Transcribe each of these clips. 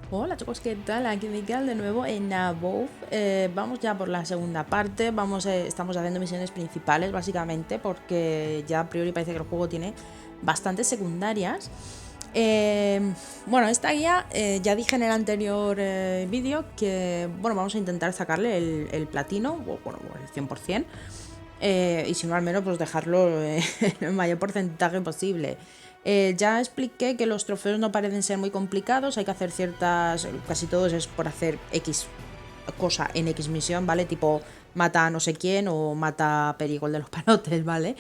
Hola chicos, ¿qué tal? Aquí Miguel de nuevo en Avowed. Vamos ya por la segunda parte. Estamos haciendo misiones principales básicamente porque ya a priori parece que el juego tiene bastantes secundarias. Bueno, esta guía ya dije en el anterior vídeo que bueno, vamos a intentar sacarle el platino, o bueno, el 100%. Y si no, al menos pues dejarlo en el mayor porcentaje posible. Ya expliqué que los trofeos no parecen ser muy complicados, hay que hacer ciertas, casi todos es por hacer X cosa en X misión, ¿vale? Tipo mata a no sé quién o mata a Perigol de los palotes, ¿vale?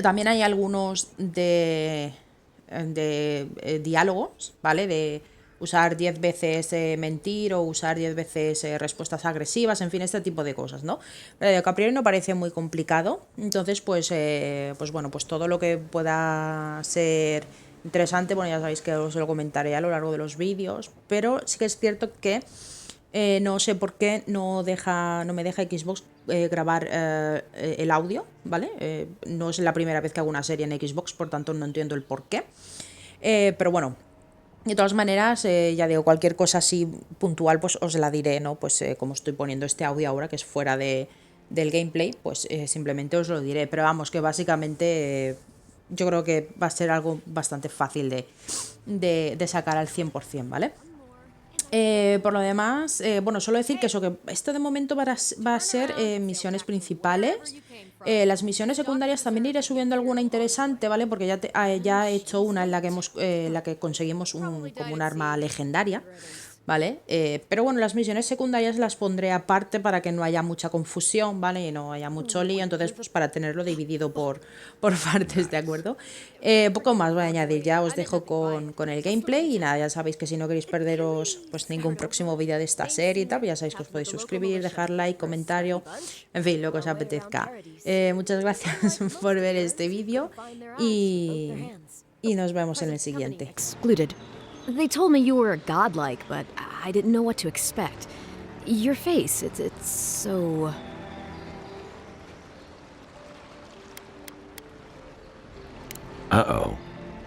También hay algunos de diálogos, ¿vale? De usar 10 veces mentir o usar 10 veces respuestas agresivas, en fin, este tipo de cosas, ¿no? Que a priori no parece muy complicado, entonces pues bueno, pues todo lo que pueda ser interesante, bueno, ya sabéis que os lo comentaré a lo largo de los vídeos, pero sí que es cierto que no sé por qué no me deja Xbox grabar el audio, ¿vale? No es la primera vez que hago una serie en Xbox, por tanto no entiendo el por qué. Pero bueno, de todas maneras, ya digo, cualquier cosa así puntual, pues os la diré, ¿no? Pues como estoy poniendo este audio ahora, que es fuera del gameplay, pues simplemente os lo diré. Pero vamos, que básicamente yo creo que va a ser algo bastante fácil de sacar al 100%, ¿vale? Por lo demás, bueno, solo decir que eso, que esto de momento va a ser misiones principales. Las misiones secundarias también iré subiendo alguna interesante, ¿vale? Porque ya he hecho una en la que la que conseguimos como un arma legendaria, ¿vale? Pero bueno, las misiones secundarias las pondré aparte para que no haya mucha confusión, ¿vale? Y no haya mucho lío, entonces pues para tenerlo dividido por partes, ¿de acuerdo? Poco más voy a añadir, ya os dejo con el gameplay y nada, ya sabéis que si no queréis perderos pues ningún próximo vídeo de esta serie y tal, pues ya sabéis que os podéis suscribir, dejar like, comentario, en fin, lo que os apetezca. Muchas gracias por ver este vídeo y nos vemos en el siguiente. Excluded. They told me you were godlike, but I didn't know what to expect. Your face, it's so... Uh-oh.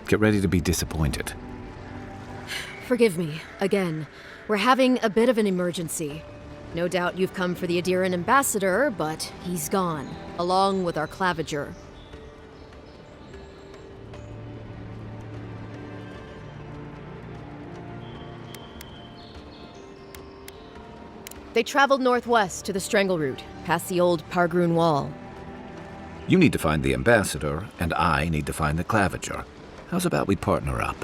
Get ready to be disappointed. Forgive me, again. We're having a bit of an emergency. No doubt you've come for the Adiran ambassador, but he's gone, along with our claviger. They traveled northwest to the Strangle Route, past the old Pargroon Wall. You need to find the ambassador, and I need to find the claviger. How's about we partner up?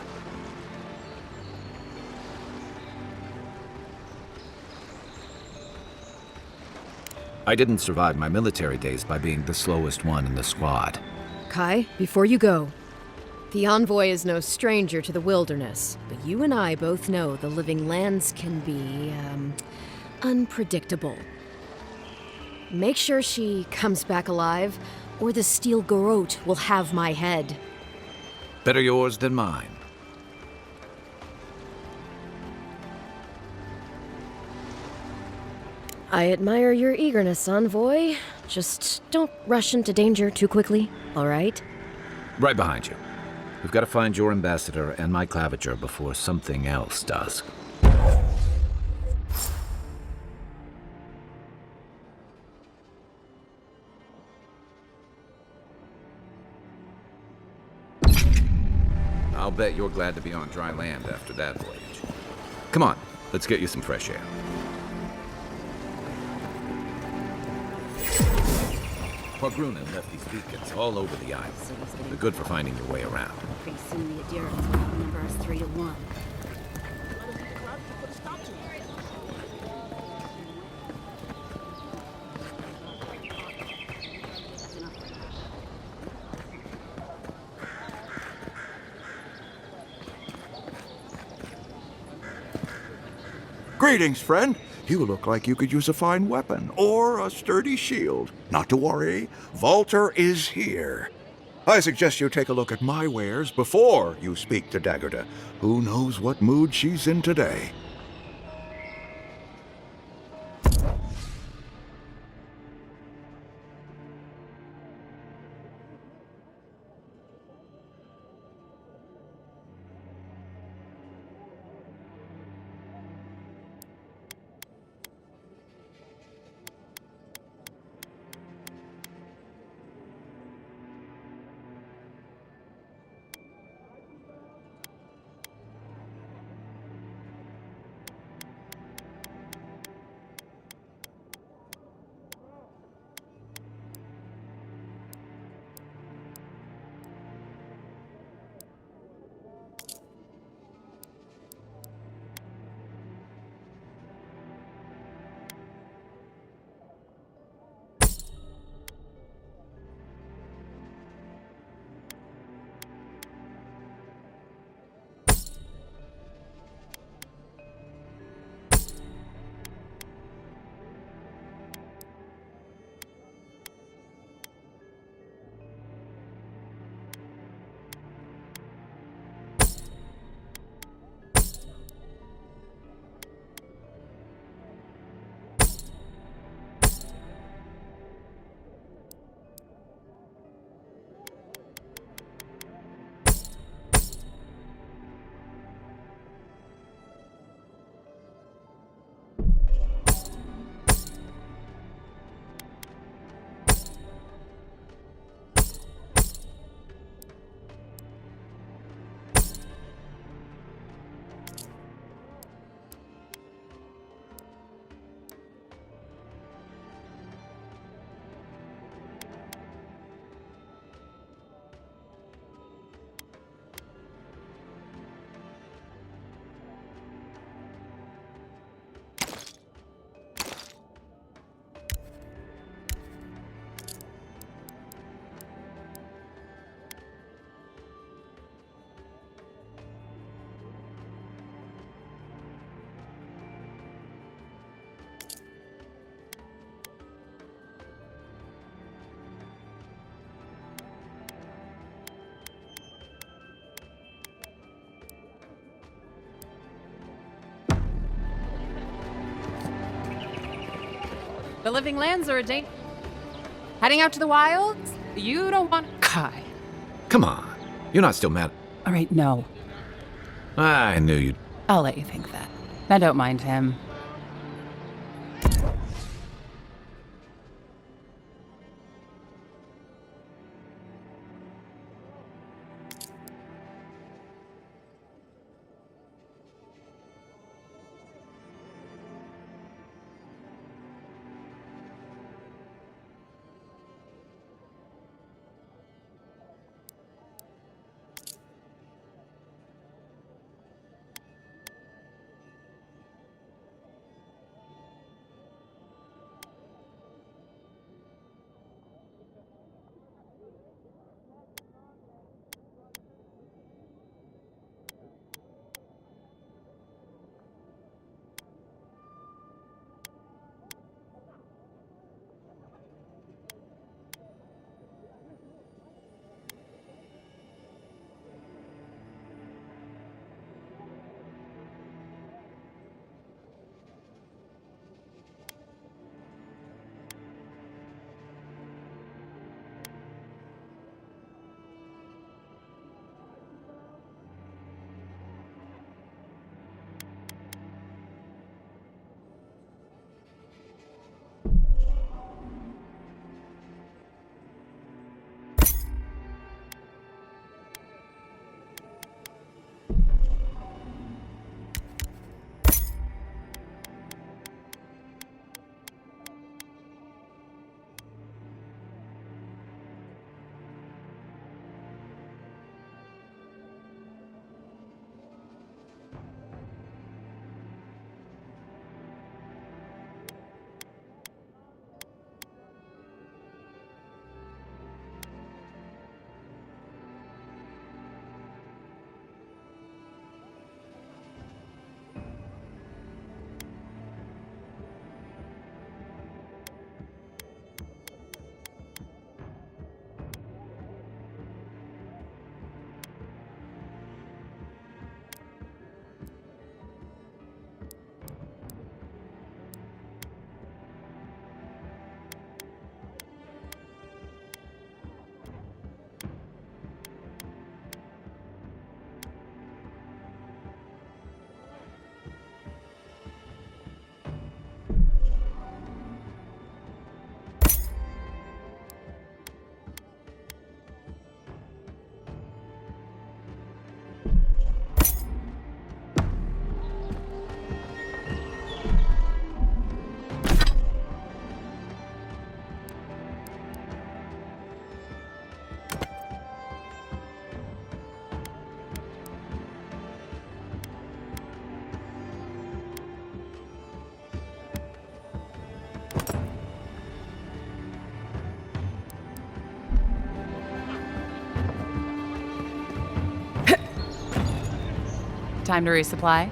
I didn't survive my military days by being the slowest one in the squad. Kai, before you go, the envoy is no stranger to the wilderness, but you and I both know the living lands can be, unpredictable. Make sure she comes back alive, or the steel garrote will have my head. Better yours than mine. I admire your eagerness, envoy. Just don't rush into danger too quickly, all right? Right behind you. We've got to find your ambassador and my claviger before something else does. I'll bet you're glad to be on dry land after that voyage. Come on, let's get you some fresh air. Pargrunen left these beacons all over the island. They're good for finding your way around. Pretty soon the Adirans will outnumber us 3-1. Greetings, friend. You look like you could use a fine weapon or a sturdy shield. Not to worry, Walter is here. I suggest you take a look at my wares before you speak to Daggerda. Who knows what mood she's in today? The living lands are a danger. Heading out to the wilds? You don't want... Kai. Come on. You're not still mad. All right, no. I knew you'd... I'll let you think that. I don't mind him. Time to resupply?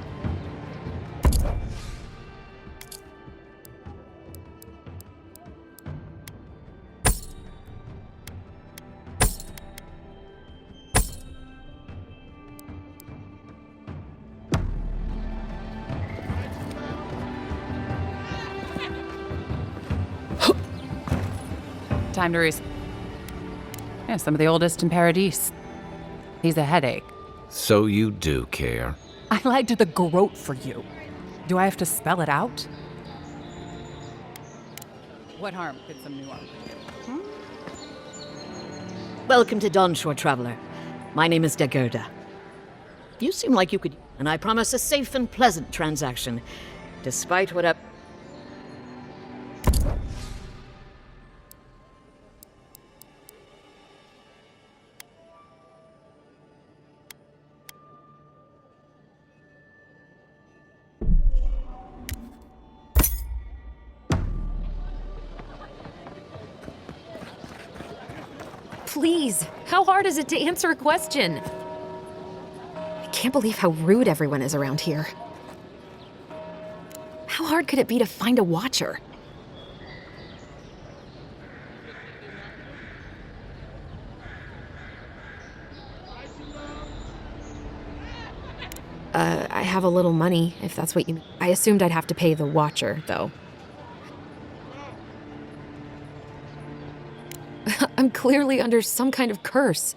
Time to Yeah, some of the oldest in Paradise. He's a headache. So you do care. I liked the groat for you. Do I have to spell it out? What harm could some new armor do? Welcome to Donshore, Traveler. My name is Dagerda. You seem like you could, and I promise a safe and pleasant transaction, despite what up. Please, how hard is it to answer a question? I can't believe how rude everyone is around here. How hard could it be to find a watcher? I have a little money, if that's what you... I assumed I'd have to pay the watcher, though. I'm clearly under some kind of curse.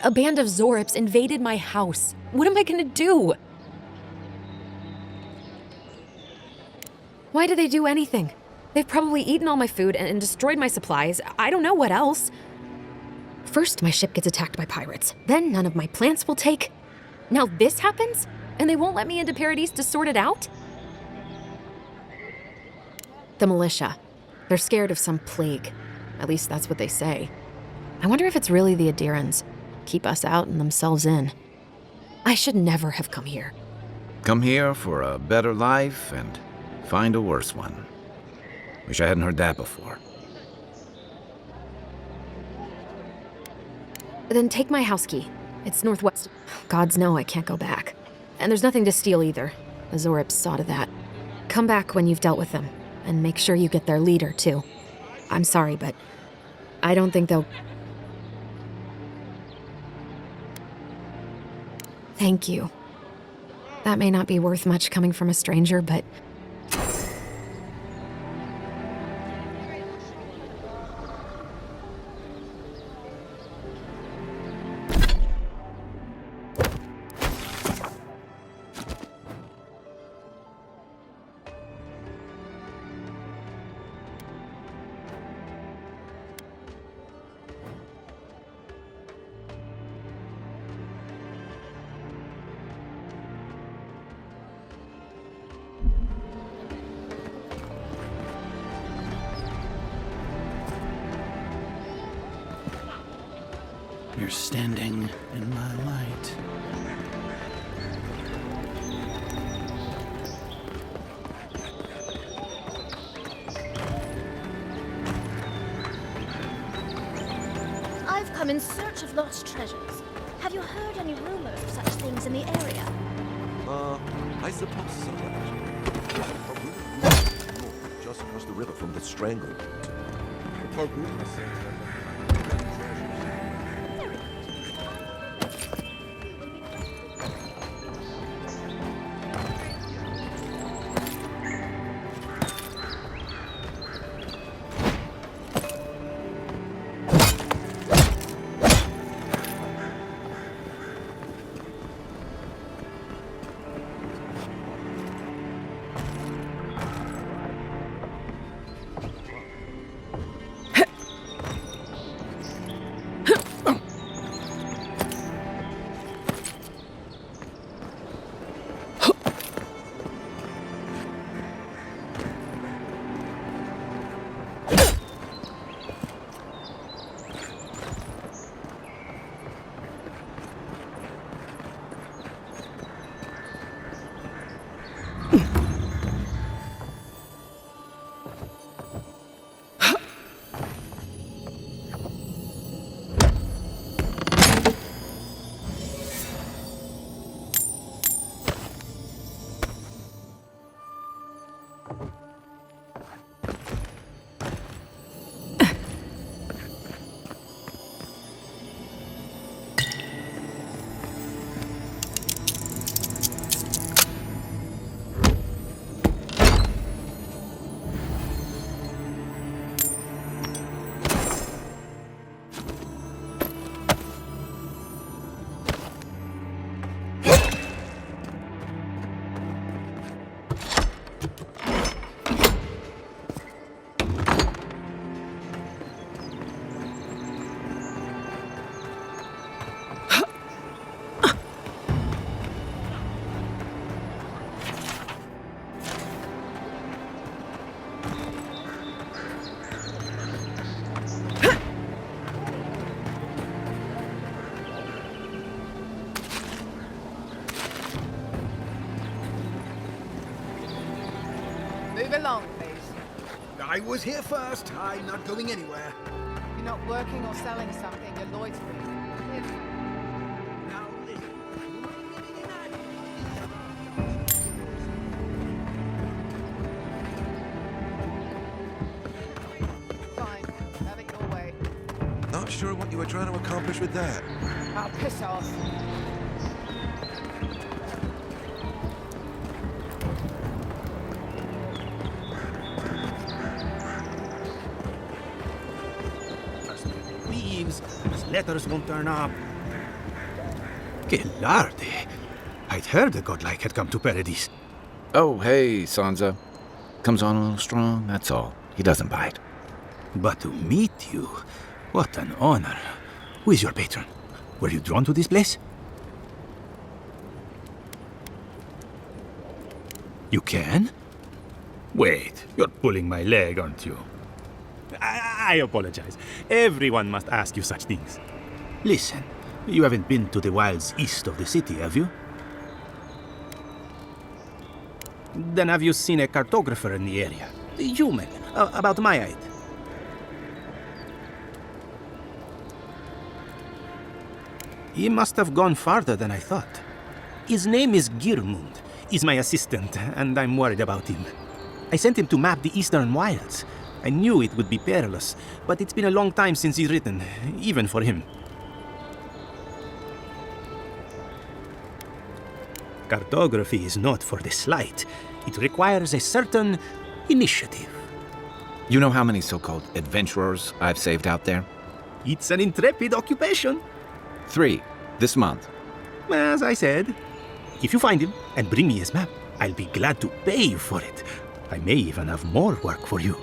A band of Zorips invaded my house. What am I gonna do? Why did they do anything? They've probably eaten all my food and destroyed my supplies. I don't know what else. First, my ship gets attacked by pirates. Then none of my plants will take. Now this happens? And they won't let me into Paradise to sort it out? The militia. They're scared of some plague. At least that's what they say. I wonder if it's really the Adirans. Keep us out and themselves in. I should never have come here. Come here for a better life and find a worse one. Wish I hadn't heard that before. Then take my house key. It's northwest. Gods know I can't go back. And there's nothing to steal either. The Zorips saw to that. Come back when you've dealt with them. And make sure you get their leader, too. I'm sorry, but I don't think they'll... Thank you. That may not be worth much coming from a stranger, but... You're standing in my light. I've come in search of lost treasures. Have you heard any rumors of such things in the area? I suppose so. Just across the river from the Strangle. Move along, please. I was here first. I'm not going anywhere. You're not working or selling something, you're loitering. Now listen. Fine, have it your way. Not sure what you were trying to accomplish with that. Oh, piss off. letters won't turn up. Que larde. I'd heard the godlike had come to Paradise. Oh, hey, Sansa. Comes on a little strong, that's all. He doesn't bite. But to meet you, what an honor. Who is your patron? Were you drawn to this place? You can? Wait, you're pulling my leg, aren't you? I apologize. Everyone must ask you such things. Listen, you haven't been to the wilds east of the city, have you? Then have you seen a cartographer in the area? Human, about my height. He must have gone farther than I thought. His name is Girmund. He's my assistant, and I'm worried about him. I sent him to map the eastern wilds. I knew it would be perilous, but it's been a long time since he's written, even for him. Cartography is not for the slight. It requires a certain initiative. You know how many so-called adventurers I've saved out there? It's an intrepid occupation. 3, this month. As I said, if you find him and bring me his map, I'll be glad to pay you for it. I may even have more work for you.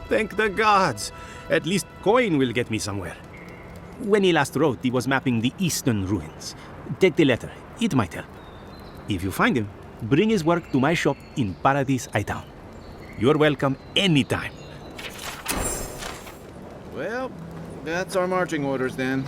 Thank the gods! At least coin will get me somewhere. When he last wrote, he was mapping the eastern ruins. Take the letter. It might help. If you find him, bring his work to my shop in Paradise Town. You're welcome anytime. Well, that's our marching orders then.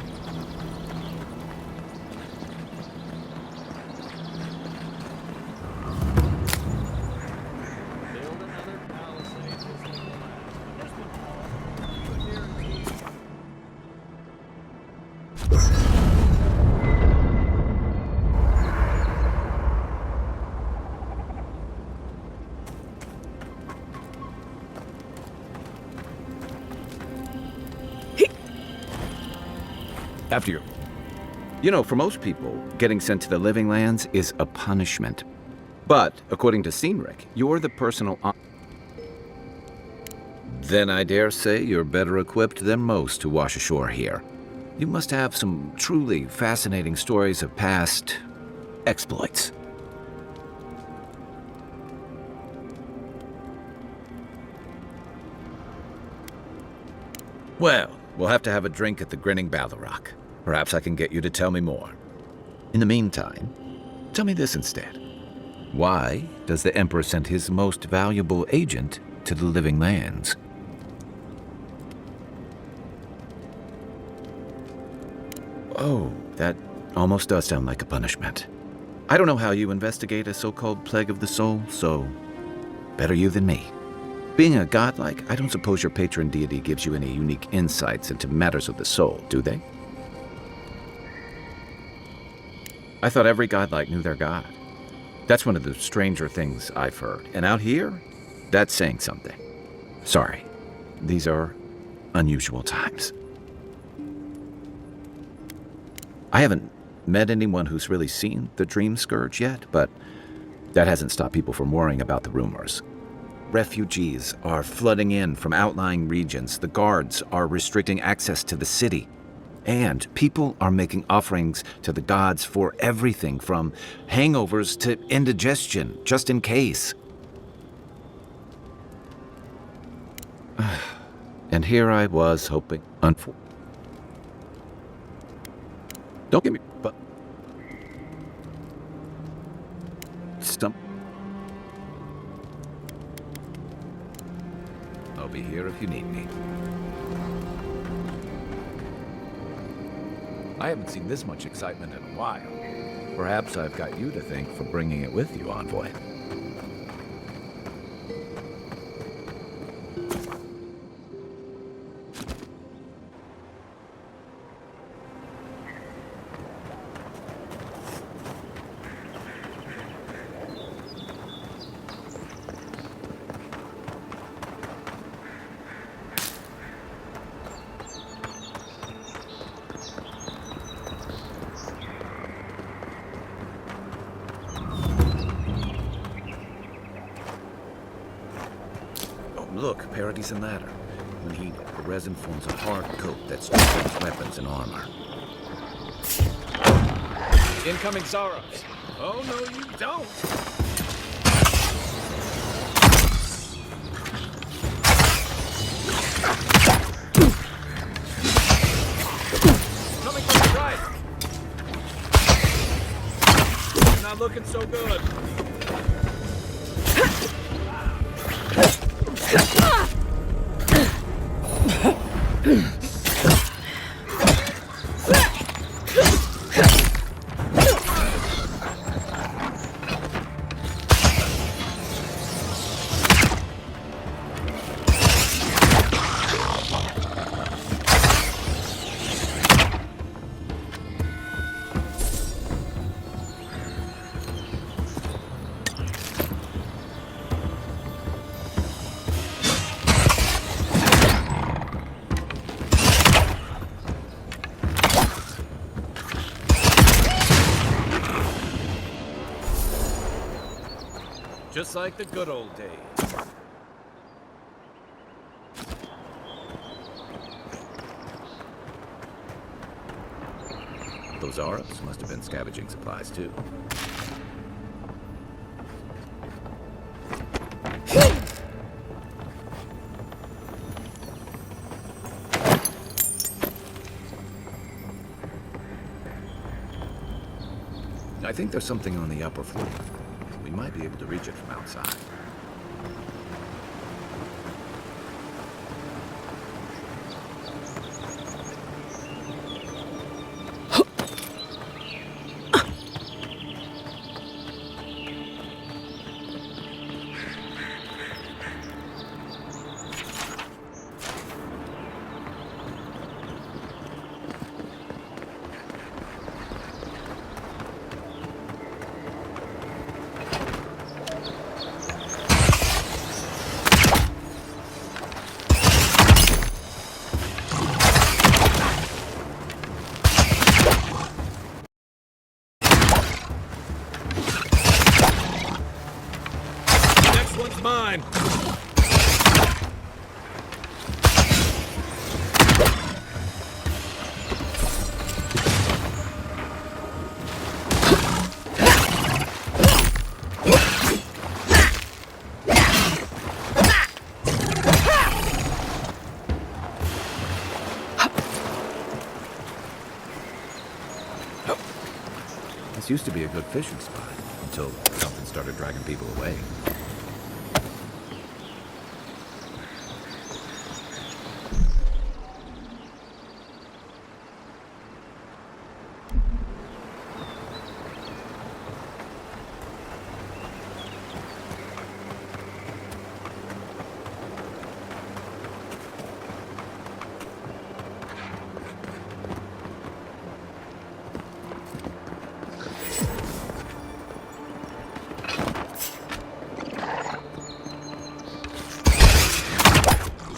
After you. You know, for most people, getting sent to the Living Lands is a punishment. But, according to Cynric, you're the personal... Then I dare say you're better equipped than most to wash ashore here. You must have some truly fascinating stories of past... exploits. Well, we'll have to have a drink at the Grinning Balrog. Perhaps I can get you to tell me more. In the meantime, tell me this instead. Why does the Emperor send his most valuable agent to the Living Lands? Oh, that almost does sound like a punishment. I don't know how you investigate a so-called plague of the soul, so better you than me. Being a godlike, I don't suppose your patron deity gives you any unique insights into matters of the soul, do they? I thought every godlike knew their god. That's one of the stranger things I've heard. And out here, that's saying something. Sorry, these are unusual times. I haven't met anyone who's really seen the Dream Scourge yet, but that hasn't stopped people from worrying about the rumors. Refugees are flooding in from outlying regions. The guards are restricting access to the city. And people are making offerings to the gods for everything from hangovers to indigestion, just in case. And here I was hoping... Don't get me... But... Stump... I'll be here if you need me. I haven't seen this much excitement in a while. Perhaps I've got you to thank for bringing it with you, Envoy. Look, Parody's in ladder. When heat, the resin forms a hard coat that strengthens weapons and armor. Incoming Zaros. Oh, no, you don't. Coming from the right. Not looking so good. Just like the good old days. Those Arabs must have been scavenging supplies too. I think there's something on the upper floor. We might be able to reach it from outside. Mine. This used to be a good fishing spot until something started dragging people away.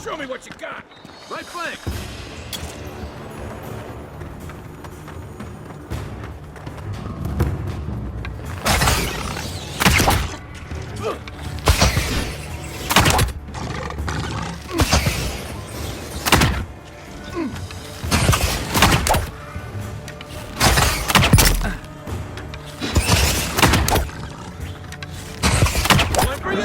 Show me what you got. Right flank. One for you.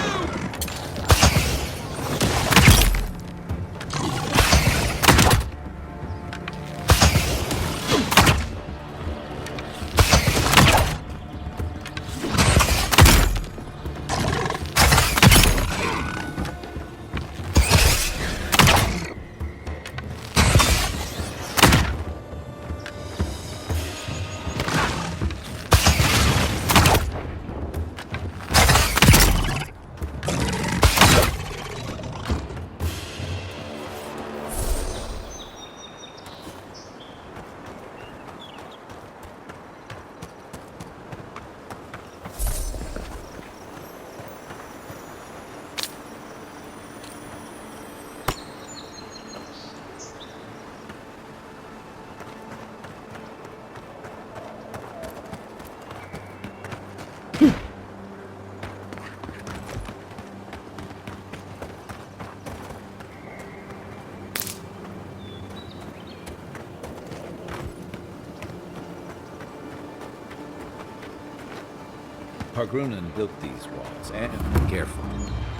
Pargrunen built these walls, and careful.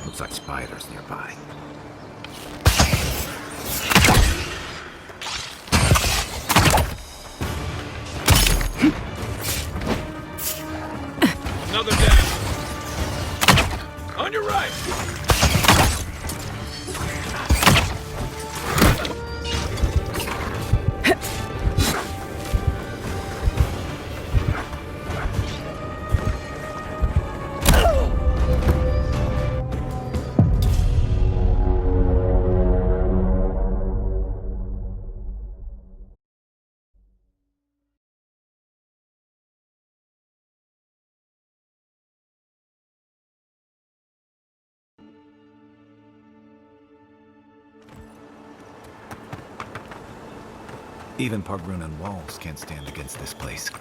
Looks like spiders nearby. Another down. On your right. Even Pargrunen walls can't stand against this place.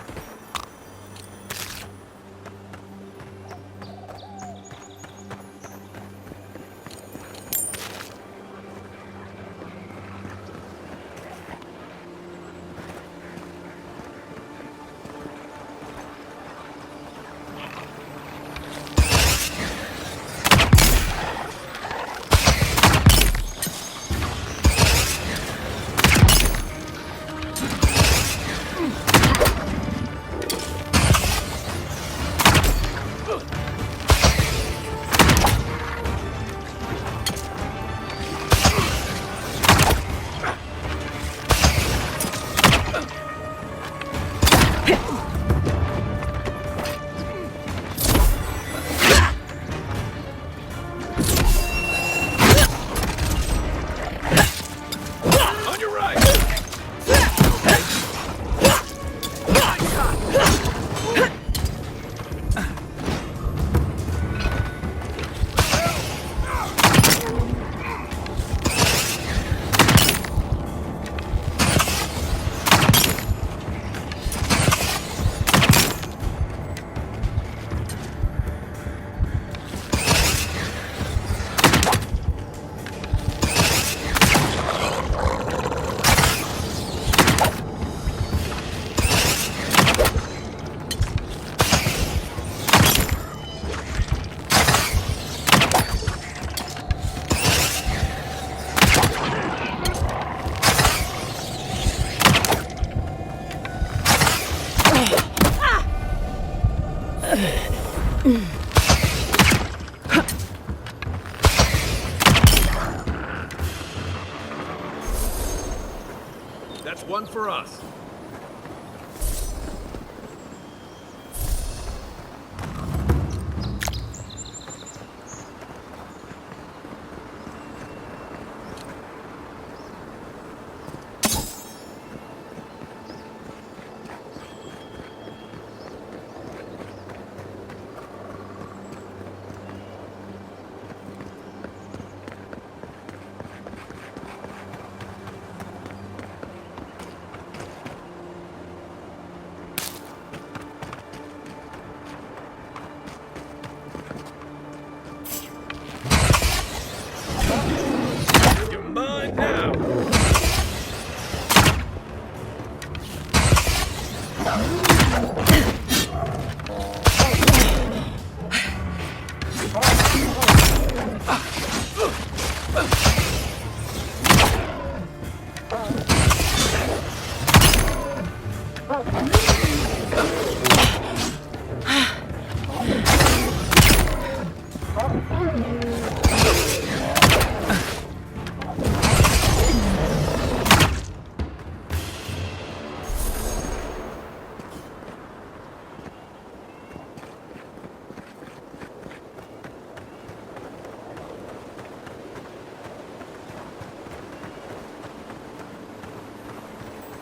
That's one for us.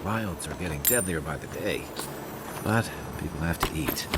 Wilds are getting deadlier by the day, but people have to eat.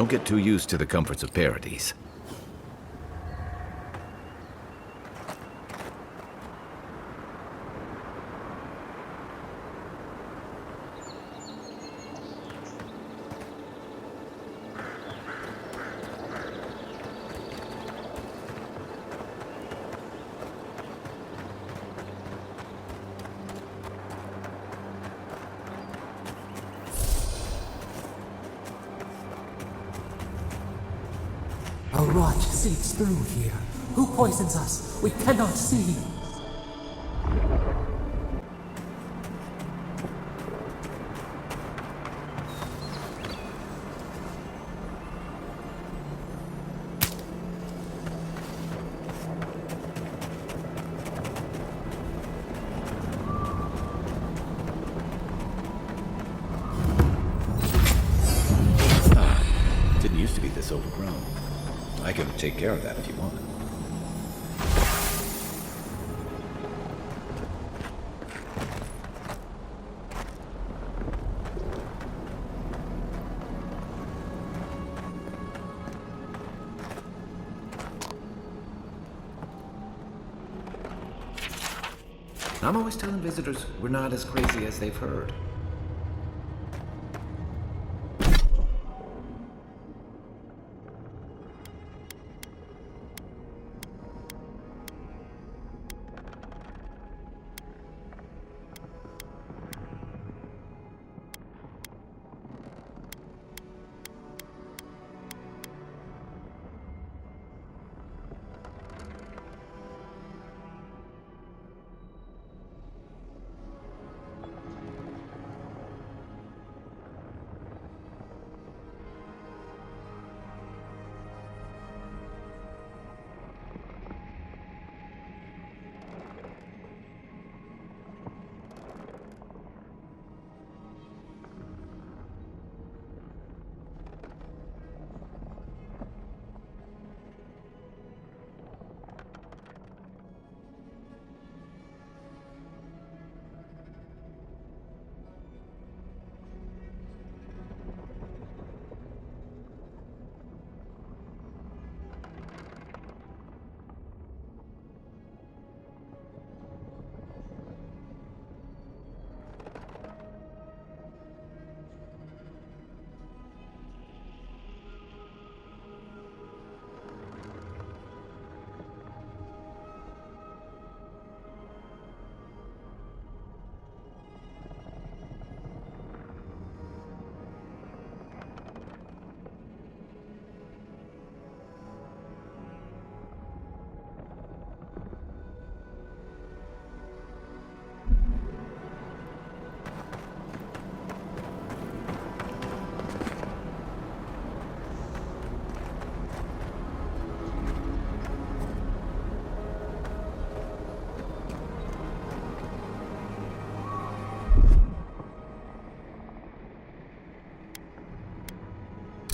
Don't get too used to the comforts of paradise. A rot seeps through here. Who poisons us? We cannot see. Didn't used to be this overgrown. I can take care of that if you want. I'm always telling visitors we're not as crazy as they've heard.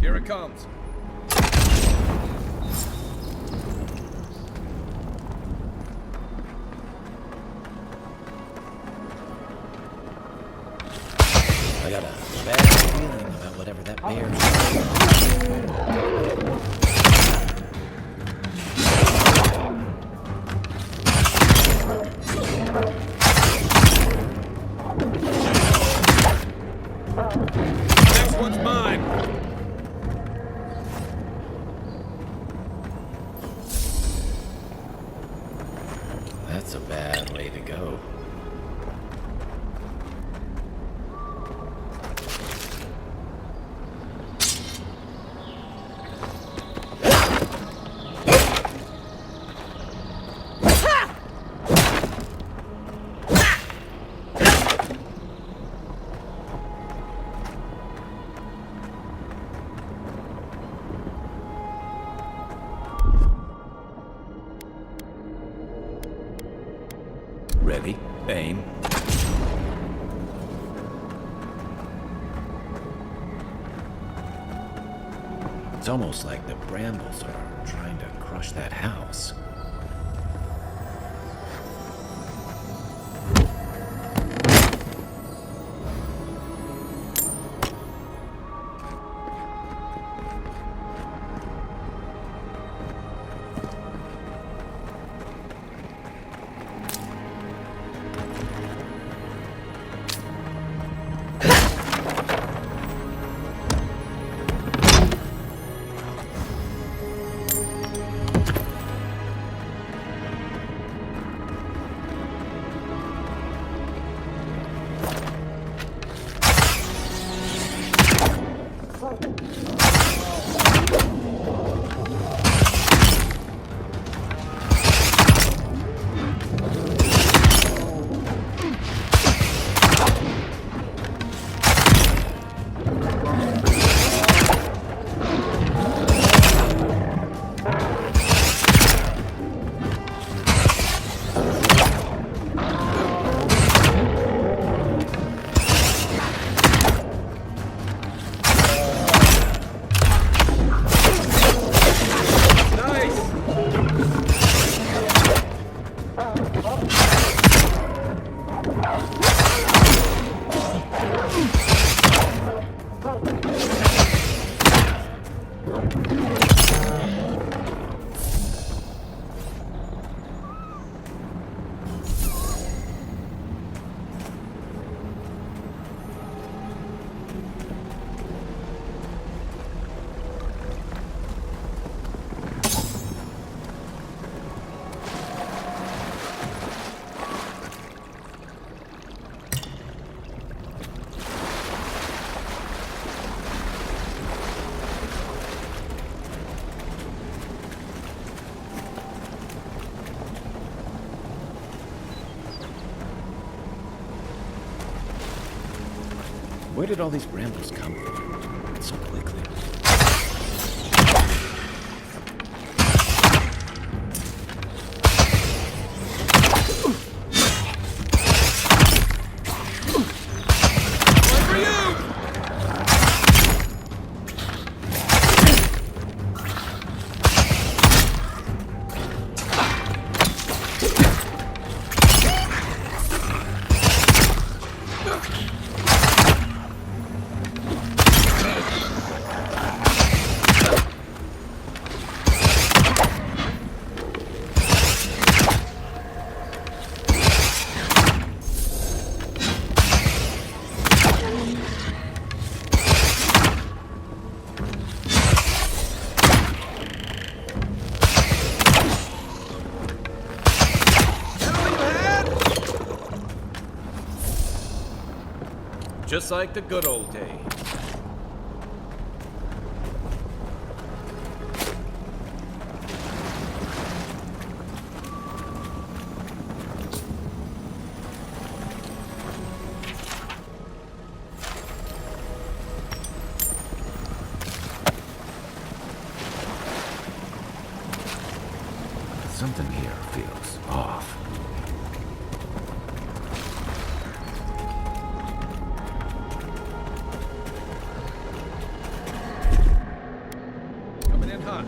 Here it comes. I got a bad feeling about whatever that bear's. Next one's mine. That's a bad way to go. Ready, aim. It's almost like the brambles are trying to crush that house. Where did all these brambles come from? So quickly. Just like the good old days. Something here feels off. Coming in hot.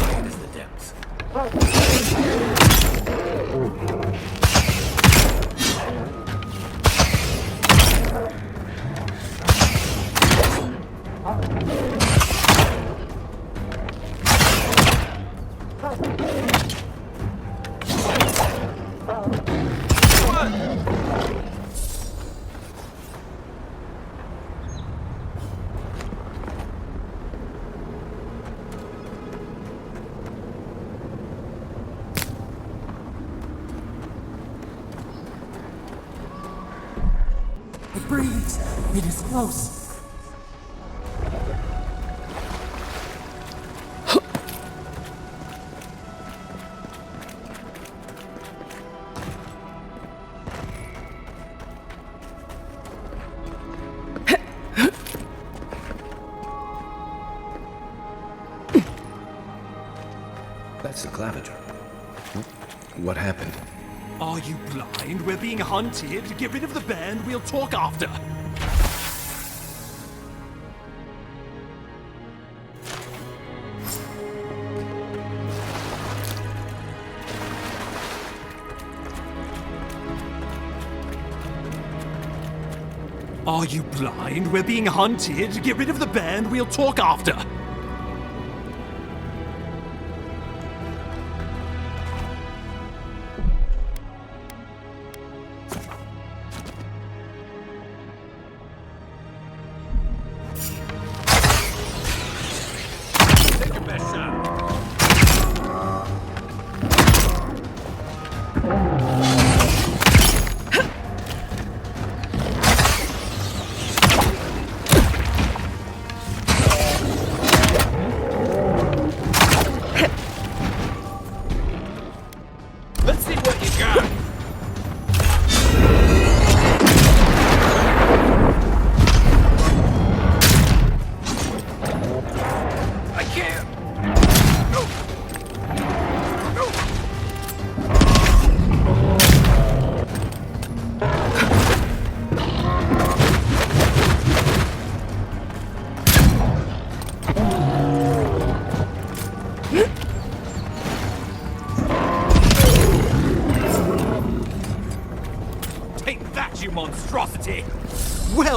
Wide as the depths. It breathes. It is close. That's the claviger. What happened? Are you blind? We're being hunted. Get rid of the band. We'll talk after. Are you blind? We're being hunted. Get rid of the band. We'll talk after. Take your best shot.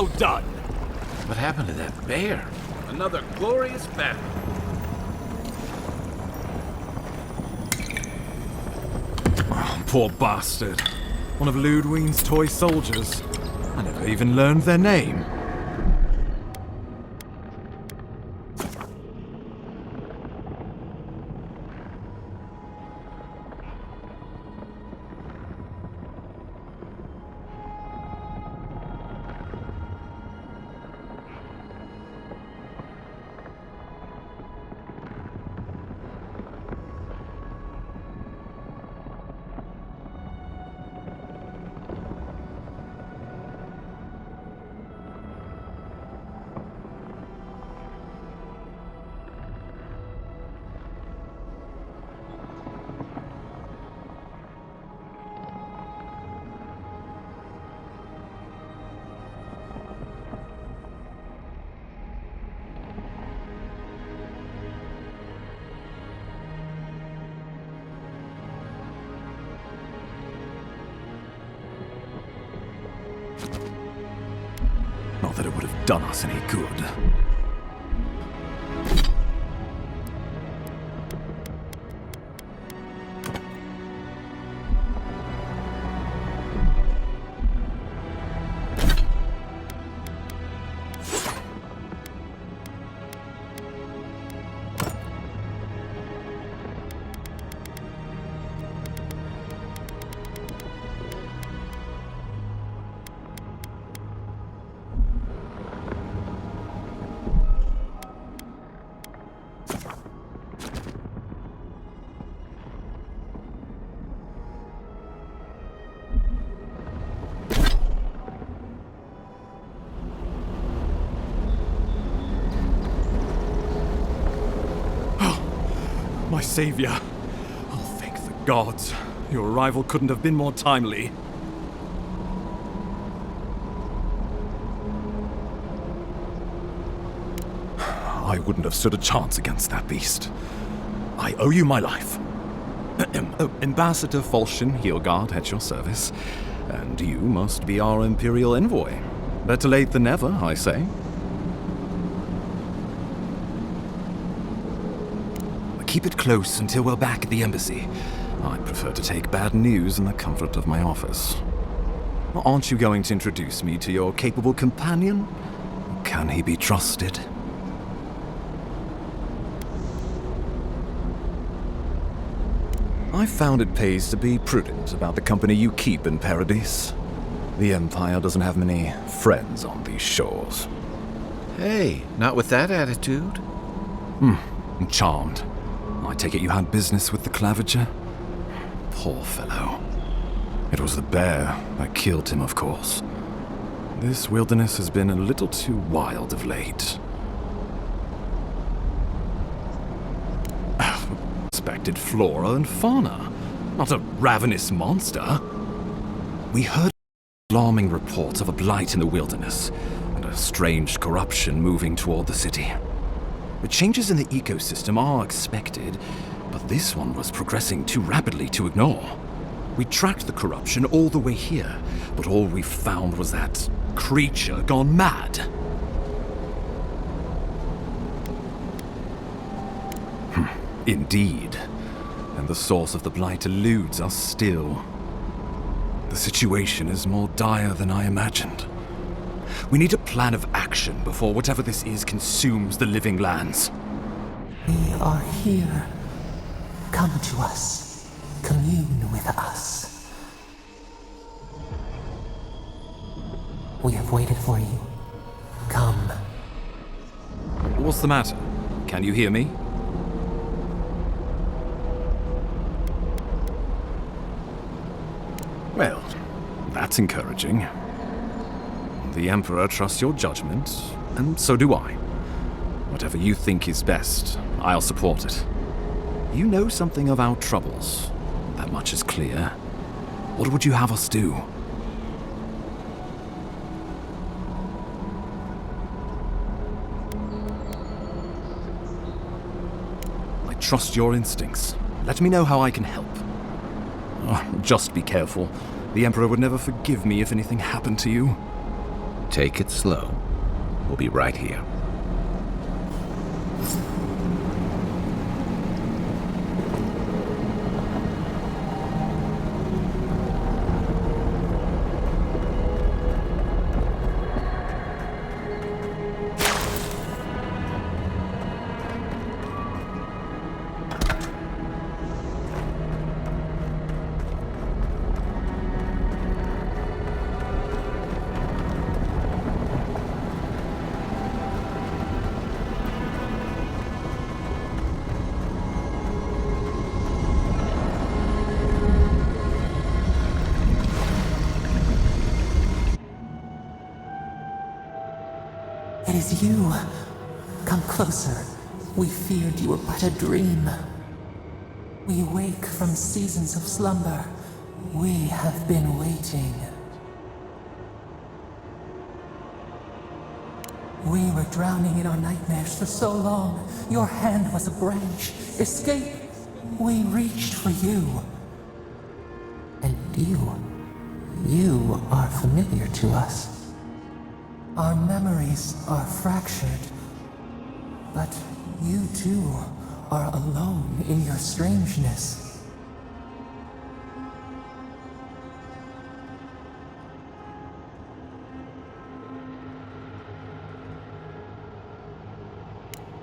Well done! What happened to that bear? Another glorious battle. Oh, poor bastard. One of Ludwine's toy soldiers. I never even learned their name. Not that it would have done us any good. My savior. Oh, thank the gods. Your arrival couldn't have been more timely. I wouldn't have stood a chance against that beast. I owe you my life. Ambassador Falchion Heelguard at your service, and you must be our Imperial envoy. Better late than never, I say. Keep it close until we're back at the embassy. I prefer to take bad news in the comfort of my office. Aren't you going to introduce me to your capable companion? Can he be trusted? I've found it pays to be prudent about the company you keep in Paradise. The Empire doesn't have many friends on these shores. Hey, not with that attitude. I'm charmed. I take it you had business with the Claviger? Poor fellow. It was the bear that killed him, of course. This wilderness has been a little too wild of late. Expected flora and fauna, not a ravenous monster. We heard alarming reports of a blight in the wilderness, and a strange corruption moving toward the city. The changes in the ecosystem are expected, but this one was progressing too rapidly to ignore. We tracked the corruption all the way here, but all we found was that creature gone mad. Indeed. And the source of the blight eludes us still. The situation is more dire than I imagined. We need a plan of action before whatever this is consumes the living lands. We are here. Come to us. Commune with us. We have waited for you. Come. What's the matter? Can you hear me? Well, that's encouraging. The Emperor trusts your judgment, and so do I. Whatever you think is best, I'll support it. You know something of our troubles. That much is clear. What would you have us do? I trust your instincts. Let me know how I can help. Just be careful. The Emperor would never forgive me if anything happened to you. Take it slow. We'll be right here. It is you. Come closer. We feared you were but a dream. We wake from seasons of slumber. We have been waiting. We were drowning in our nightmares for so long. Your hand was a branch. Escape. We reached for you. And you are familiar to us. Our memories are fractured, but you too are alone in your strangeness.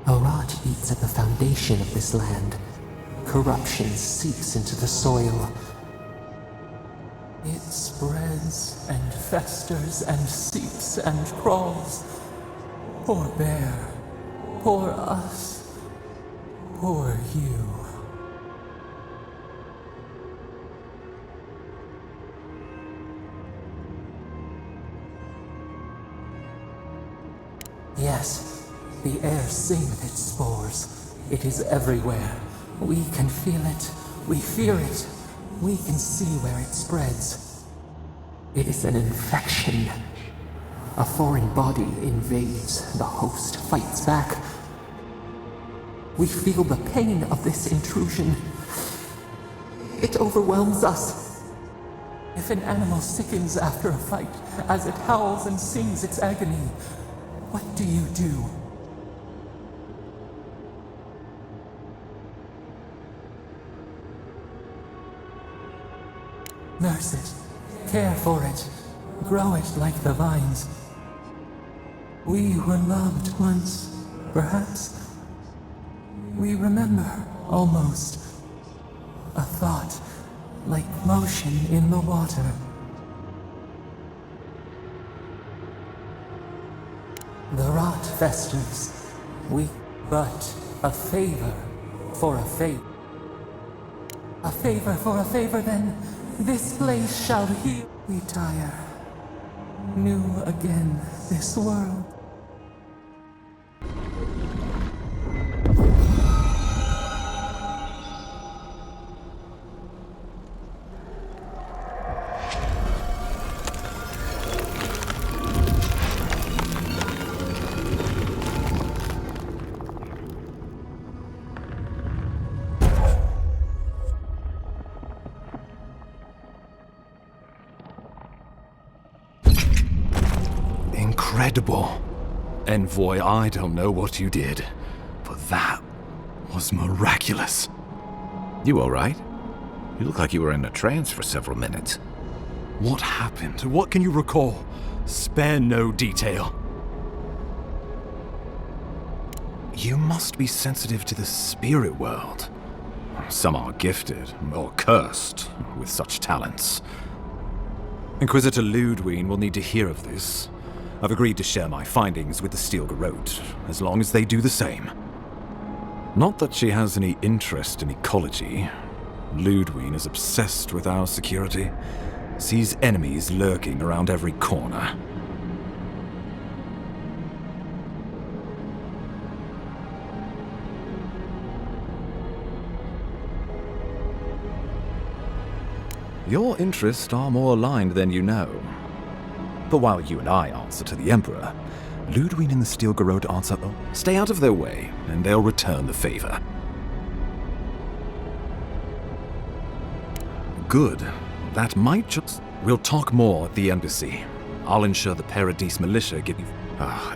A rot eats at the foundation of this land. Corruption seeps into the soil. It spreads and festers and seeps and crawls. Poor bear, poor us, poor you. Yes, the air sings its spores. It is everywhere. We can feel it. We fear it. We can see where it spreads. It is an infection. A foreign body invades. The host fights back. We feel the pain of this intrusion. It overwhelms us. If an animal sickens after a fight, as it howls and sings its agony, what do you do? Nurse it, care for it, grow it like the vines. We were loved once, perhaps. We remember, almost. A thought, like motion in the water. The rot festers. But a favor for a favor. A favor for a favor, then. This place shall heal. We tire. New again this world. Incredible. Envoy, I don't know what you did, but that was miraculous. You all right? You look like you were in a trance for several minutes. What happened? What can you recall? Spare no detail. You must be sensitive to the spirit world. Some are gifted, or cursed, with such talents. Inquisitor Ludwig will need to hear of this. I've agreed to share my findings with the Steel Garrote, as long as they do the same. Not that she has any interest in ecology. Ludwig is obsessed with our security, sees enemies lurking around every corner. Your interests are more aligned than you know. But while you and I answer to the Emperor, Ludwig and the Steel Garrote answer, stay out of their way, and they'll return the favor. Good. That might just... We'll talk more at the embassy. I'll ensure the Paradise militia give you...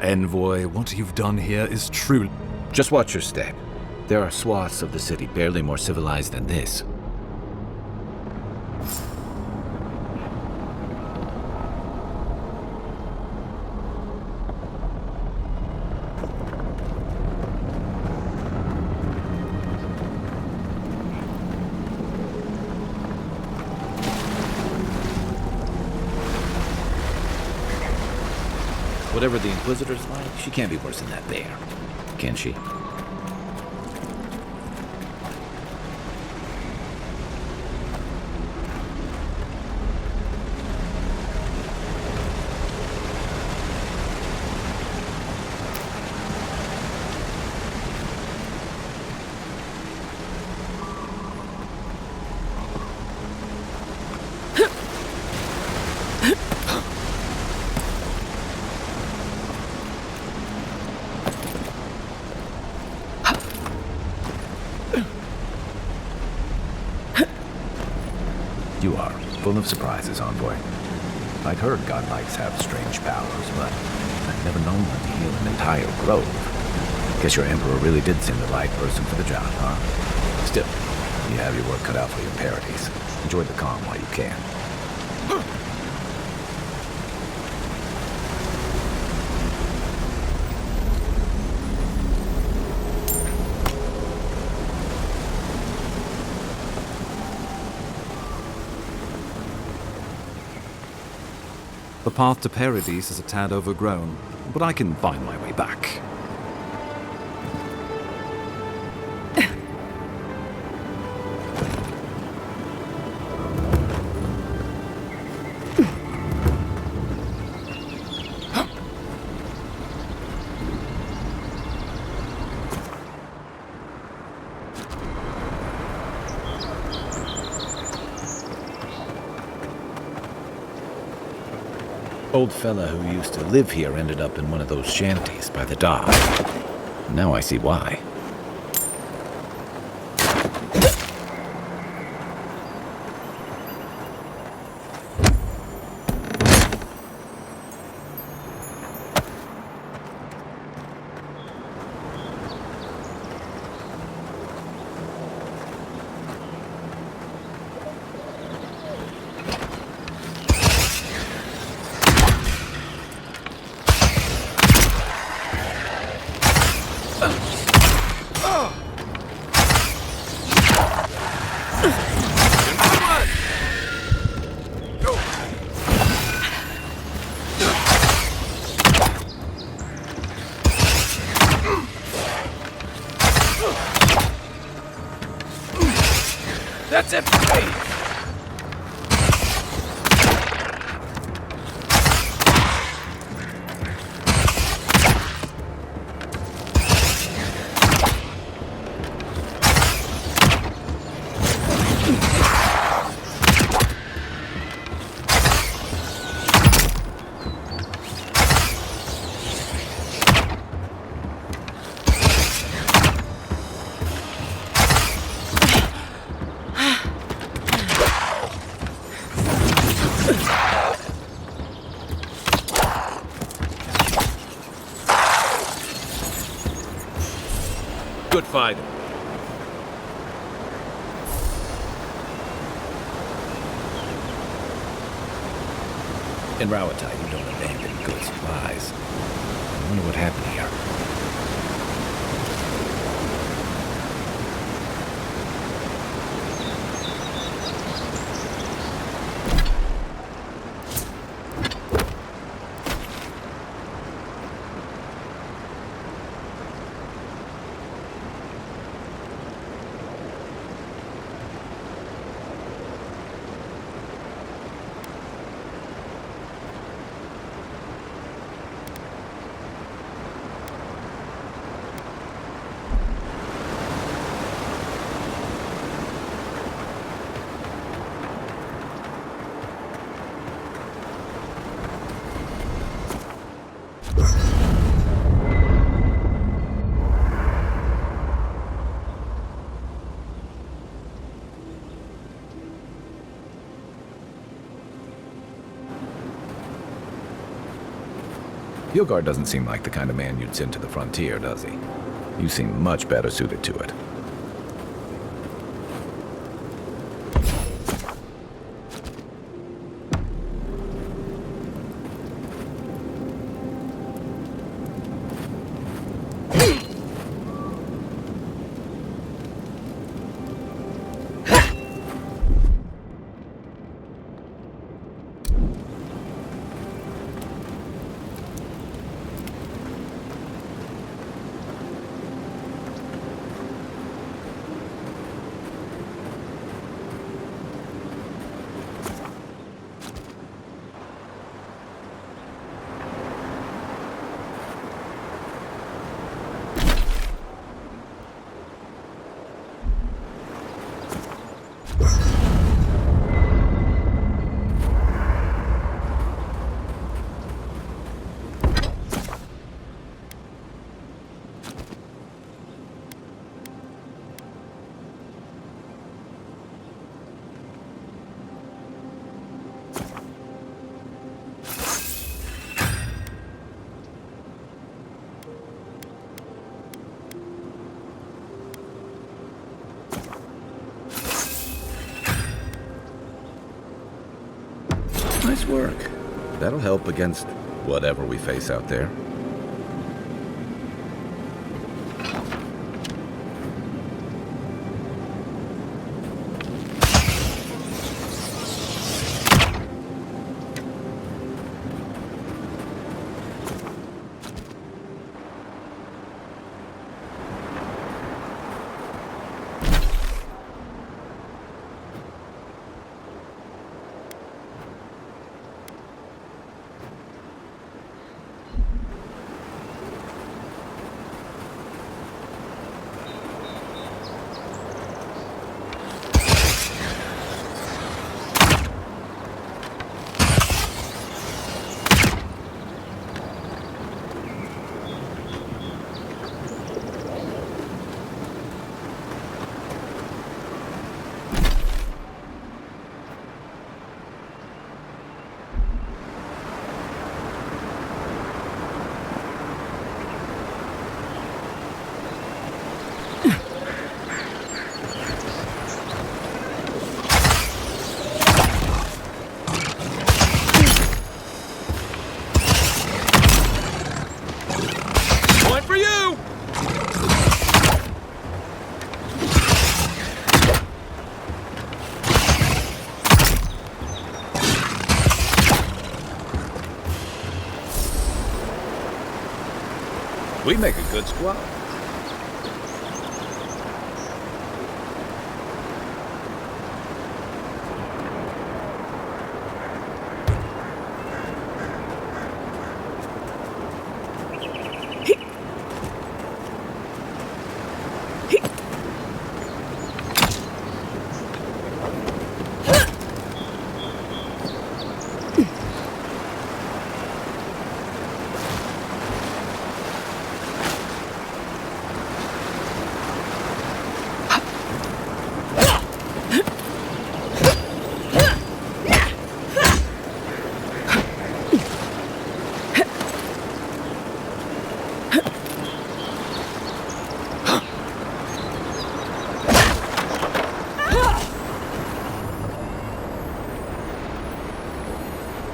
Envoy, what you've done here is true. Just watch your step. There are swaths of the city barely more civilized than this. Whatever the Inquisitor's like, she can't be worse than that bear. Can she? You are full of surprises, Envoy. I'd heard godlikes have strange powers, but I've never known one to heal an entire grove. Guess your Emperor really did send the right person for the job, huh? Still, you have your work cut out for your Paradise. Enjoy the calm while you can. The path to Paradise is a tad overgrown, but I can find my way back. Old fella who used to live here ended up in one of those shanties by the dock. Now I see why. That's it for me! Good fight. In Rawatite, you don't abandon good supplies. I wonder what happened here. Hilgard doesn't seem like the kind of man you'd send to the frontier, does he? You seem much better suited to it. Nice work. That'll help against whatever we face out there. We make a good squad.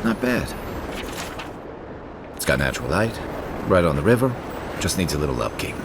Not bad. It's got natural light, right on the river, just needs a little upkeep.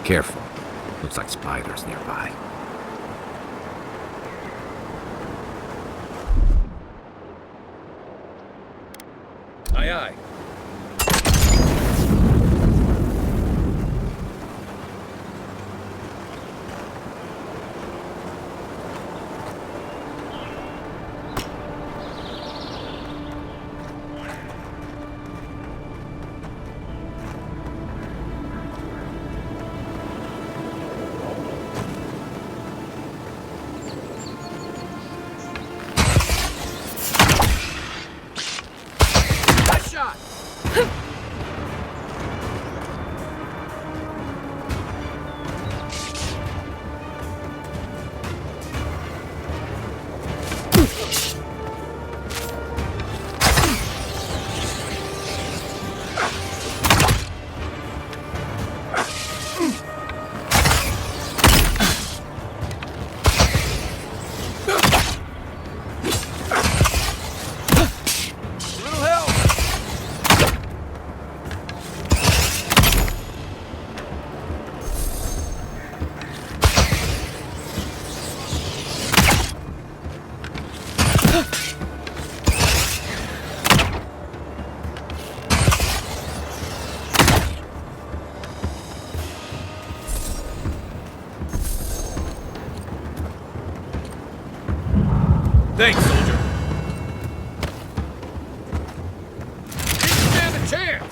Careful. Looks like spiders nearby. Aye, aye. Thanks, soldier. Didn't stand a chance.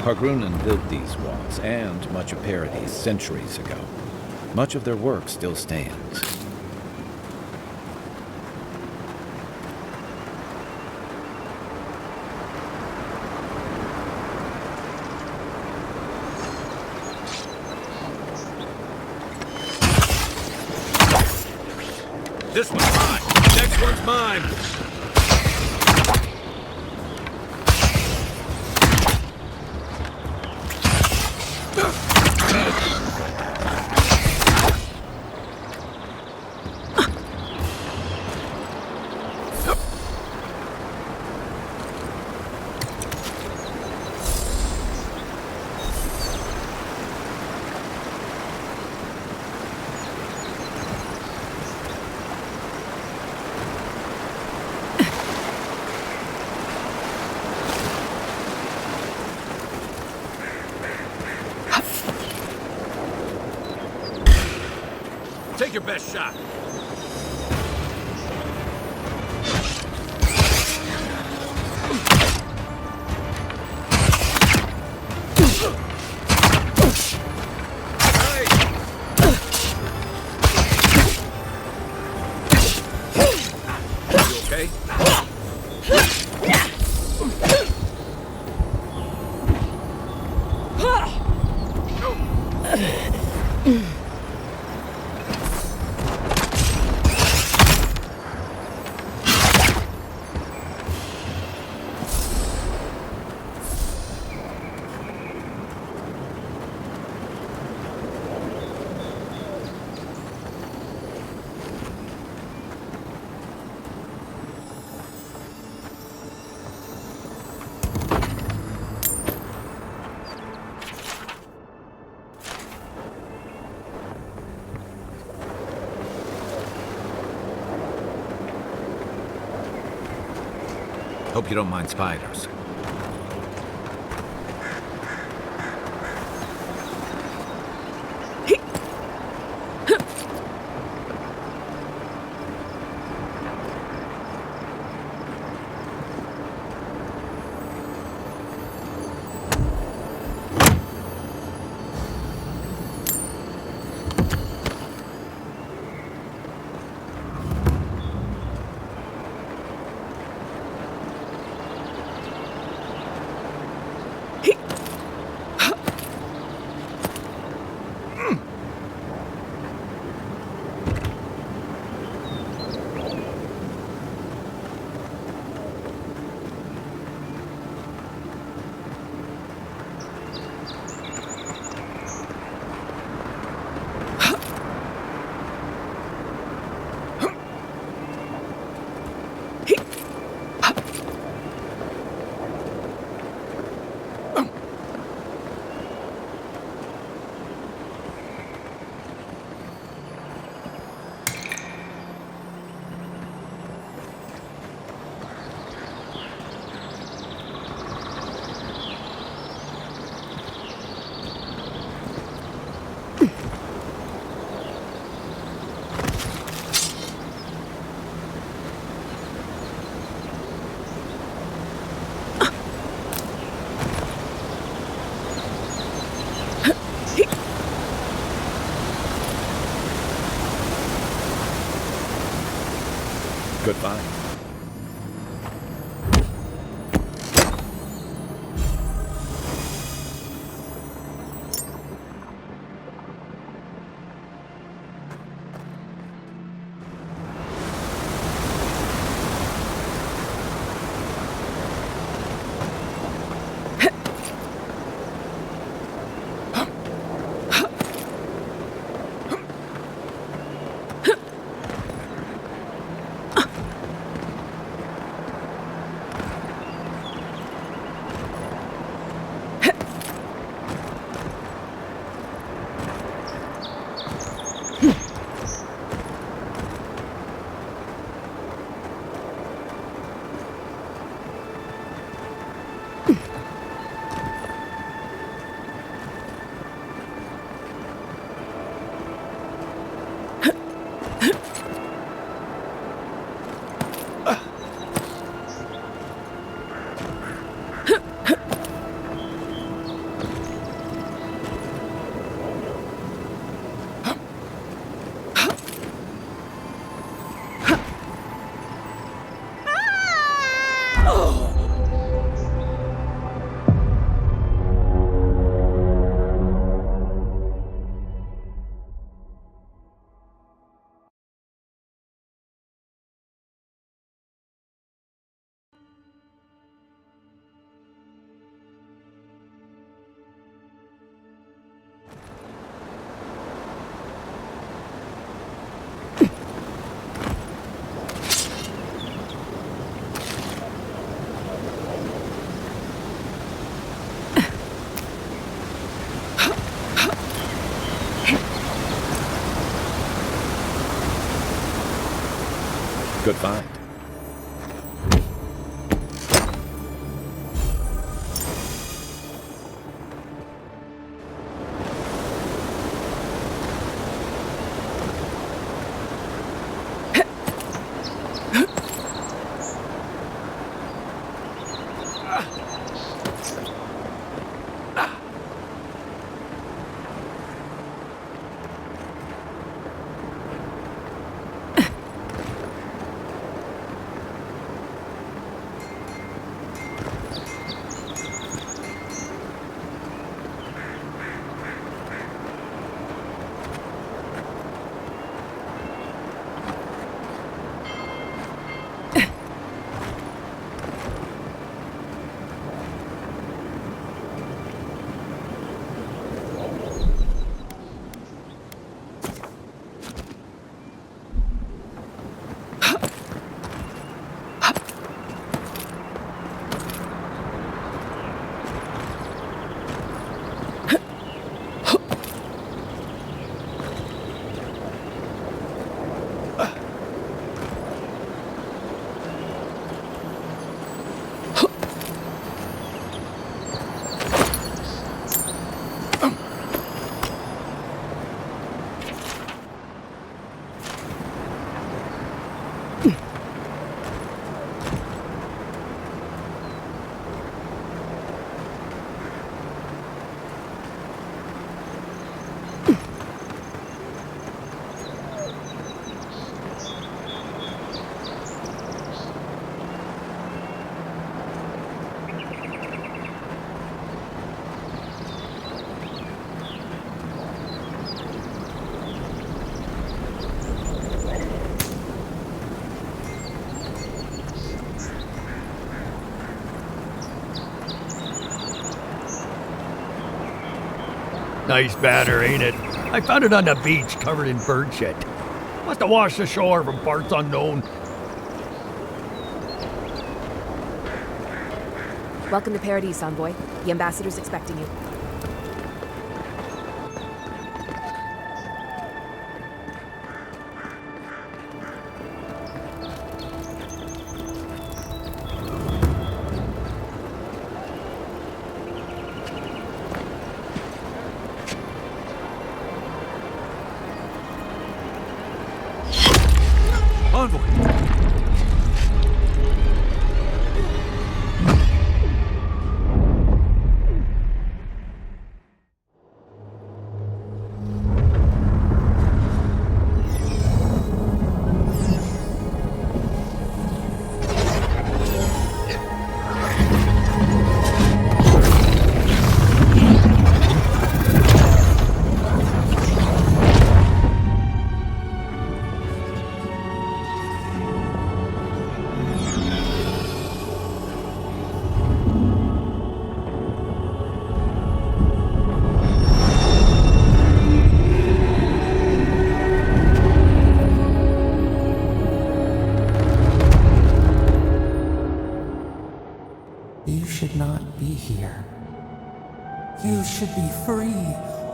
Hargrunnen built these walls and much of Paradise centuries ago. Much of their work still stands. This one's mine. Next one's mine. Take your best shot. You okay? Hope you don't mind spiders. Good find. Good find. Nice banner, ain't it? I found it on the beach, covered in bird shit. Must have washed ashore from parts unknown. Welcome to Paradise, Envoy. The ambassador's expecting you. should not be here. You should be free,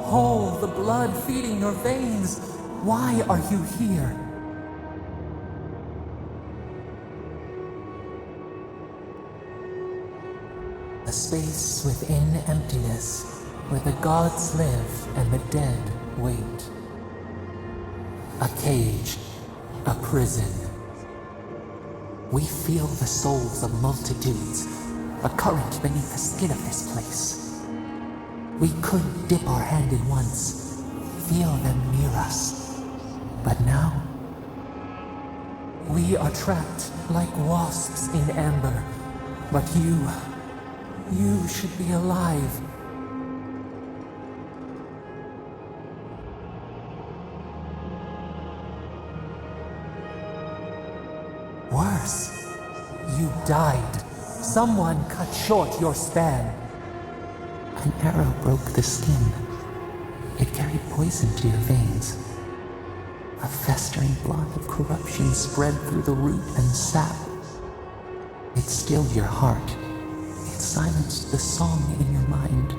whole, the blood feeding your veins. Why are you here? A space within emptiness, where the gods live and the dead wait. A cage, a prison. We feel the souls of multitudes, a current beneath the skin of this place. We could dip our hand in once, feel them near us. But now, we are trapped like wasps in amber. But you should be alive. Worse, you died. Someone cut short your span. An arrow broke the skin. It carried poison to your veins. A festering blot of corruption spread through the root and sap. It stilled your heart. It silenced the song in your mind.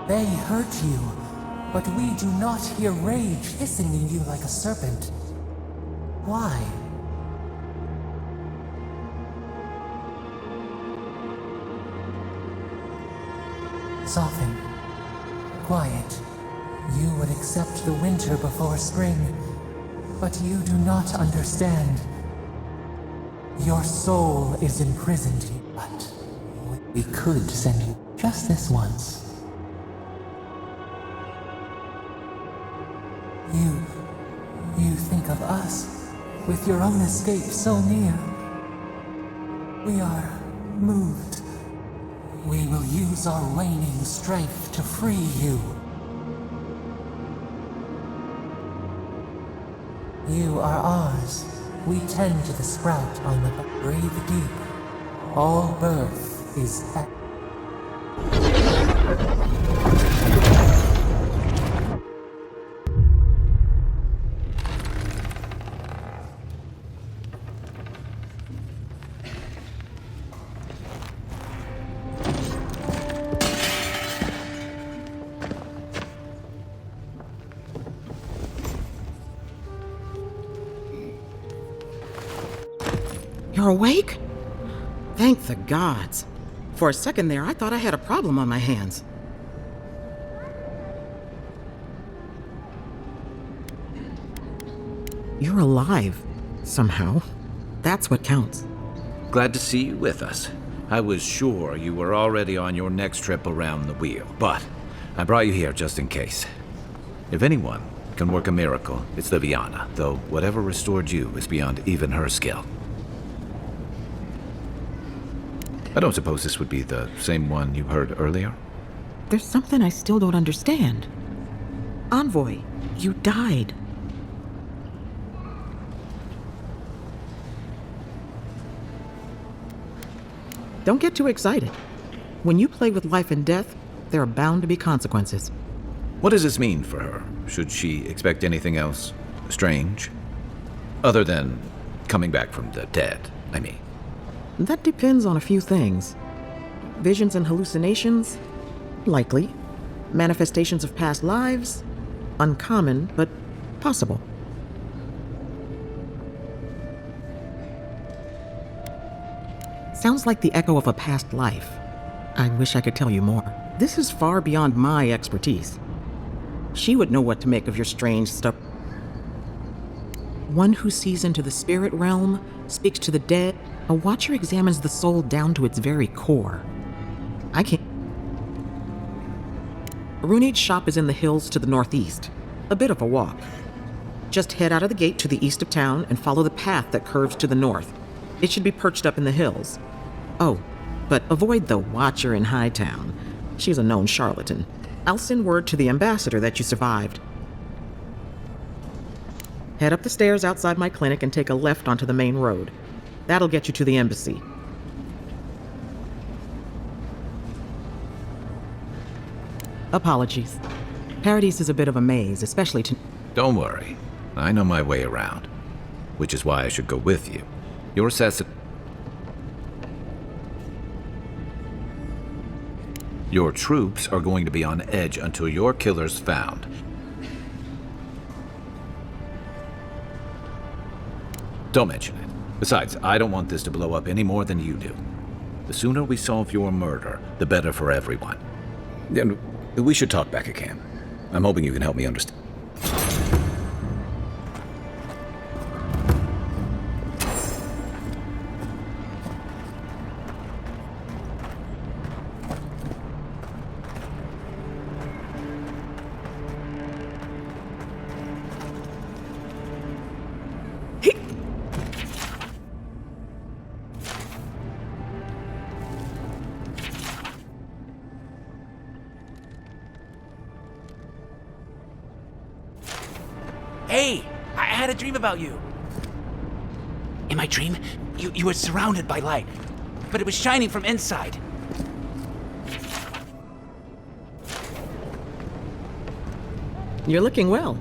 They hurt you, but we do not hear rage hissing in you like a serpent. Why? Soften. Quiet. You would accept the winter before spring, but you do not understand. Your soul is imprisoned here, but we could send you just this once. You think of us, with your own escape so near. We are moved. We will use our waning strength to free you. You are ours. We tend to the sprout on the breathe deep. All birth is at. You're awake? Thank the gods. For a second there, I thought I had a problem on my hands. You're alive, somehow. That's what counts. Glad to see you with us. I was sure you were already on your next trip around the wheel, but I brought you here just in case. If anyone can work a miracle, it's Liviana, though whatever restored you is beyond even her skill. I don't suppose this would be the same one you heard earlier? There's something I still don't understand. Envoy, you died. Don't get too excited. When you play with life and death, there are bound to be consequences. What does this mean for her? Should she expect anything else strange? Other than coming back from the dead, I mean. That depends on a few things. Visions and hallucinations? Likely. Manifestations of past lives? Uncommon, but possible. Sounds like the echo of a past life. I wish I could tell you more. This is far beyond my expertise. She would know what to make of your strange stuff. One who sees into the spirit realm, speaks to the dead. A watcher examines the soul down to its very core. I can't. Runade's shop is in the hills to the northeast. A bit of a walk. Just head out of the gate to the east of town and follow the path that curves to the north. It should be perched up in the hills. Oh, but avoid the watcher in Hightown. She's a known charlatan. I'll send word to the ambassador that you survived. Head up the stairs outside my clinic and take a left onto the main road. That'll get you to the embassy. Apologies. Paradise is a bit of a maze, especially to... Don't worry. I know my way around. Which is why I should go with you. Your Your troops are going to be on edge until your killer's found. Don't mention it. Besides, I don't want this to blow up any more than you do. The sooner we solve your murder, the better for everyone. Then we should talk back at camp. I'm hoping you can help me understand. Hey, I had a dream about you. In my dream, you were surrounded by light, but it was shining from inside. You're looking well.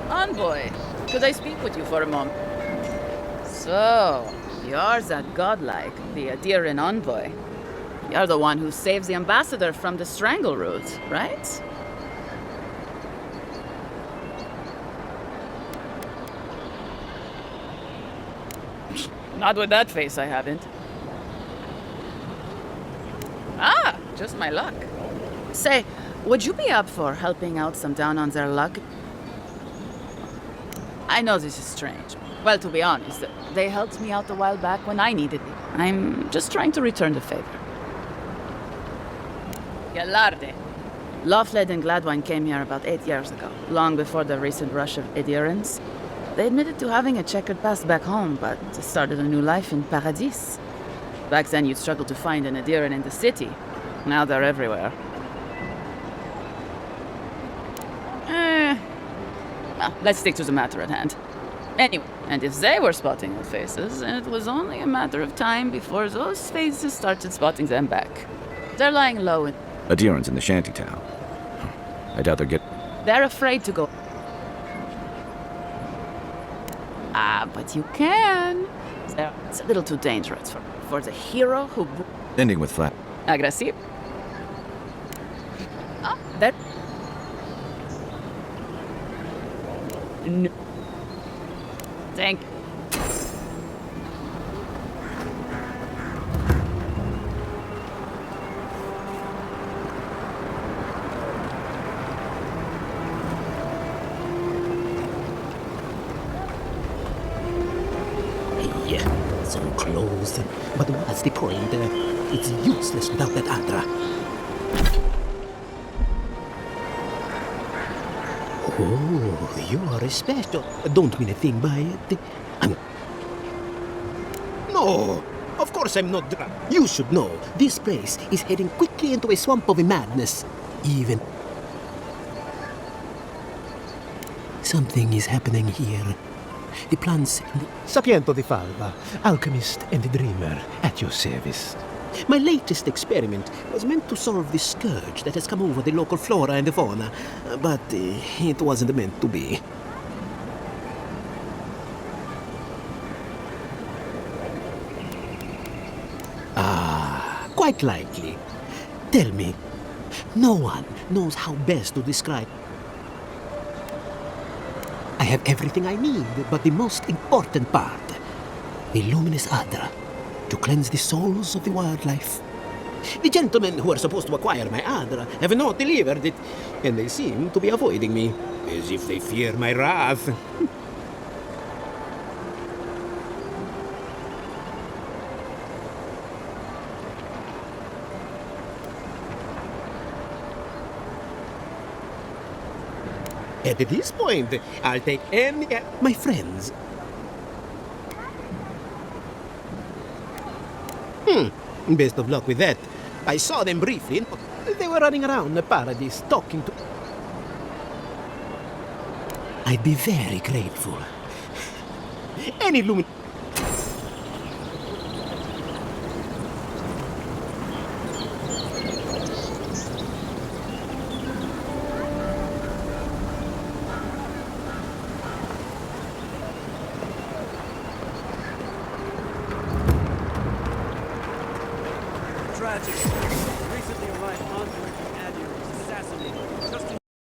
Envoy, could I speak with you for a moment? So, you're that godlike, the Adiran envoy. You're the one who saves the ambassador from the strangle root, right? Not with that face, I haven't. Ah, just my luck. Say, would you be up for helping out some down on their luck? I know this is strange. Well, to be honest, they helped me out a while back when I needed it. I'm just trying to return the favor. Galarde. Loughled and Gladwine came here about 8 years ago, long before the recent rush of adherents. They admitted to having a checkered past back home, but started a new life in Paradis. Back then, you'd struggle to find an adherent in the city. Now they're everywhere. Well, let's stick to the matter at hand. Anyway, and if they were spotting our faces, it was only a matter of time before those faces started spotting them back. They're lying low and... Adherents in the shantytown. I doubt they're they're afraid to go. Ah, but you can. It's a little too dangerous for the hero who... ending with flat. Aggressive. Ah, that... No. Thank you. Yeah, so close. But what's the point? It's useless without that Adra. Oh, you are special. Don't mean a thing by it. No, of course I'm not drunk. You should know, this place is heading quickly into a swamp of madness. Even... something is happening here. The plants... Sapiento di Falva, alchemist and dreamer, at your service. My latest experiment was meant to solve the scourge that has come over the local flora and fauna, but it wasn't meant to be. Ah, quite likely. Tell me, no one knows how best to describe. I have everything I need, but the most important part, the luminous Adra, to cleanse the souls of the wildlife. The gentlemen who are supposed to acquire my Adra have not delivered it, and they seem to be avoiding me, as if they fear my wrath. At this point, I'll take any... My friends. Best of luck with that. I saw them briefly. They were running around the paradise talking to... I'd be very grateful. Any lumin... Tragic.